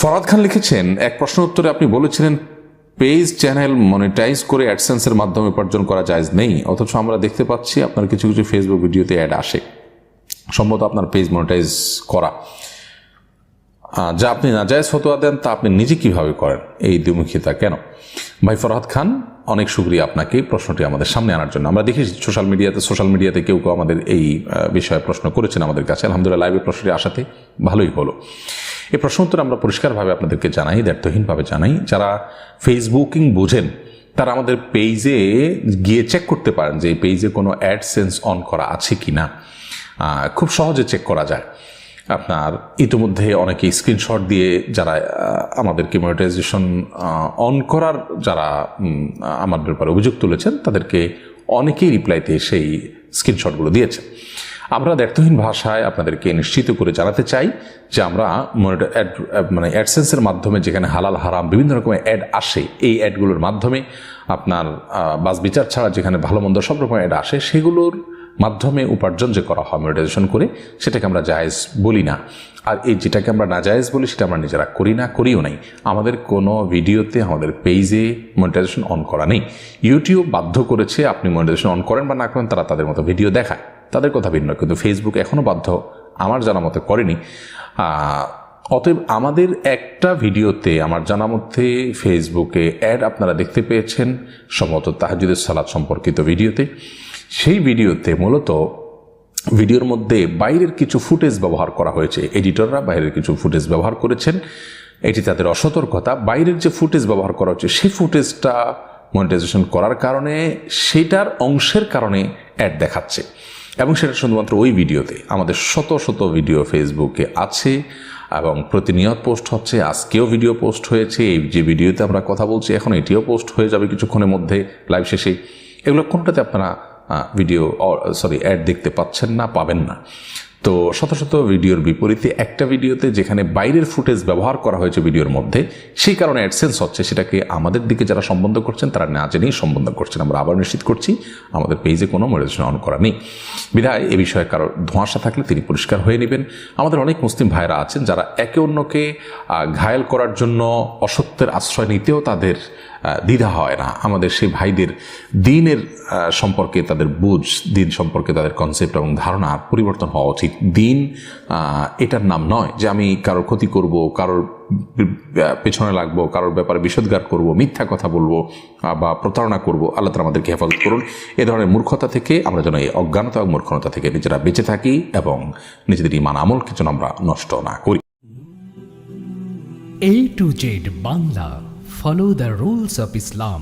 ফরহাদ খান লিখেছেন, এক প্রশ্ন উত্তরে আপনি বলেছিলেন পেজ চ্যানেল মনিটাইজ করে অ্যাডসেন্সের মাধ্যমে উপার্জন করা জায়েজ নেই, অথচ আমরা দেখতে পাচ্ছি আপনার কিছু কিছু ফেসবুক ভিডিওতে অ্যাড আসে। সম্ভবত আপনার পেজ মনিটাইজ করা, যা আপনি নাজায়েজ ফতোয়া দেন তা আপনি নিজে কিভাবে করেন? এই দ্বিমুখিতা কেন? ভাই ফরহাদ খান, অনেক শুকরিয়া আপনাকে প্রশ্নটি আমাদের সামনে আনার জন্য। আমরা দেখি সোশ্যাল মিডিয়াতে কেউ কেউ আমাদের এই বিষয়ে প্রশ্ন করেছেন আমাদের কাছে। আলহামদুলিল্লাহ, লাইভে প্রশ্নটি আসাতে ভালোই হলো। এই প্রশ্ন উত্তর আমরা পরিষ্কারভাবে আপনাদেরকে জানাই, দ্ব্যর্থহীনভাবে জানাই। যারা ফেসবুকিং বোঝেন তারা আমাদের পেজে গিয়ে চেক করতে পারেন যে এই পেজে কোনো অ্যাডসেন্স অন করা আছে কি না। খুব সহজে চেক করা যায়। আপনার ইতিমধ্যে অনেকে স্ক্রিনশট দিয়ে যারা আমাদেরকে মনিটাইজেশন অন করার যারা আমার ব্যাপারে অভিযোগ তুলেছেন তাদেরকে অনেকেই রিপ্লাইতে সেই স্ক্রিনশটগুলো দিয়েছেন। আমরা দ্ব্যর্থহীন ভাষায় আপনাদেরকে নিশ্চিত করে জানাতে চাই যে আমরা অ্যাডসেন্সের মাধ্যমে যেখানে হালাল হারাম বিভিন্ন রকমের অ্যাড আসে, এই অ্যাডগুলোর মাধ্যমে আপনার বাস বিচার ছাড়া যেখানে ভালো মন্দ সব রকমের অ্যাড আসে সেগুলোর মাধ্যমে উপার্জন যে করা হয় মনিটাইজেশন করে, সেটাকে আমরা জায়েজ বলি না। আর এই যেটাকে আমরা নাজায়েজ বলি সেটা আমরা নিজেরা করি না, করিও নাই। আমাদের কোনো ভিডিওতে আমাদের পেজে মনিটাইজেশন অন করা নেই। ইউটিউব বাধ্য করেছে আপনি মনিটাইজেশন অন করেন বা না করেন, তারা তাদের মতো ভিডিও দেখায়, তাদের কথা ভিন্ন। কিন্তু ফেসবুক এখনও বাধ্য আমার জানা মতে করেনি। অতএব আমাদের একটা ভিডিওতে আমার জানা মধ্যে ফেসবুকে অ্যাড আপনারা দেখতে পেয়েছেন, সম্ভবত তাহাজ্জুদের সালাত সম্পর্কিত ভিডিওতে। সেই ভিডিওতে মূলত ভিডিওর মধ্যে বাইরের কিছু ফুটেজ ব্যবহার করা হয়েছে। এডিটররা বাইরের কিছু ফুটেজ ব্যবহার করেছেন, এটি তাদের অসতর্কতা। বাইরের যে ফুটেজ ব্যবহার করা হচ্ছে সেই ফুটেজটা মনিটাইজেশন করার কারণে সেটার অংশের কারণে অ্যাড দেখাচ্ছে, এবং সেটা শুধুমাত্র ওই ভিডিওতে। আমাদের শত শত ভিডিও ফেসবুকে আছে এবং প্রতিনিয়ত পোস্ট হচ্ছে। আজকেও ভিডিও পোস্ট হয়েছে, এই যে ভিডিওতে আমরা কথা বলছি এখন এটিও পোস্ট হয়ে যাবে কিছুক্ষণের মধ্যে লাইভ শেষেই। এগুলো কোনটাতে আপনারা অ্যাড দেখতে পাচ্ছেন না, পাবেন না। তো শত শত ভিডিওর বিপরীতে একটা ভিডিওতে যেখানে বাইরের ফুটেজ ব্যবহার করা হয়েছে ভিডিওর মধ্যে, সেই কারণে অ্যাডসেন্স হচ্ছে। সেটাকে আমাদের দিকে যারা সম্বন্ধ করছেন তারা না জেনেই সম্বন্ধ করছেন। আমরা আবার নিশ্চিত করছি আমাদের পেজে কোনো মনিটাইজেশন অন করা নেই। বিধায় এ বিষয়ে কারো ধোঁয়াশা থাকলে তিনি পরিষ্কার হয়ে নেবেন। আমাদের অনেক মুসলিম ভাইরা আছেন যারা একে অন্যকে ঘায়েল করার জন্য অসত্যের আশ্রয় নিতেও তাদের দ্বিধা হয় না। আমাদের সেই ভাইদের দিনের সম্পর্কে তাদের বুঝ, দিন সম্পর্কে তাদের কনসেপ্ট এবং ধারণা পরিবর্তন হওয়া উচিত। দিন এটার নাম নয় যে আমি কারোর ক্ষতি করব, কারোর পেছনে লাগবো, কারোর ব্যাপারে বিষোদ্গার করব, মিথ্যা কথা বলবো বা প্রতারণা করব। আল্লাহ তাআলা আমাদেরকে হেফাজত করুন এ ধরনের মূর্খতা থেকে। আমরা যেন এই অজ্ঞানতা এবং মূর্খতা থেকে নিজেরা বেঁচে থাকি এবং নিজেদের ঈমান আমলকে যেন আমরা নষ্ট না করি। A to Z Bangla, follow the rules of Islam.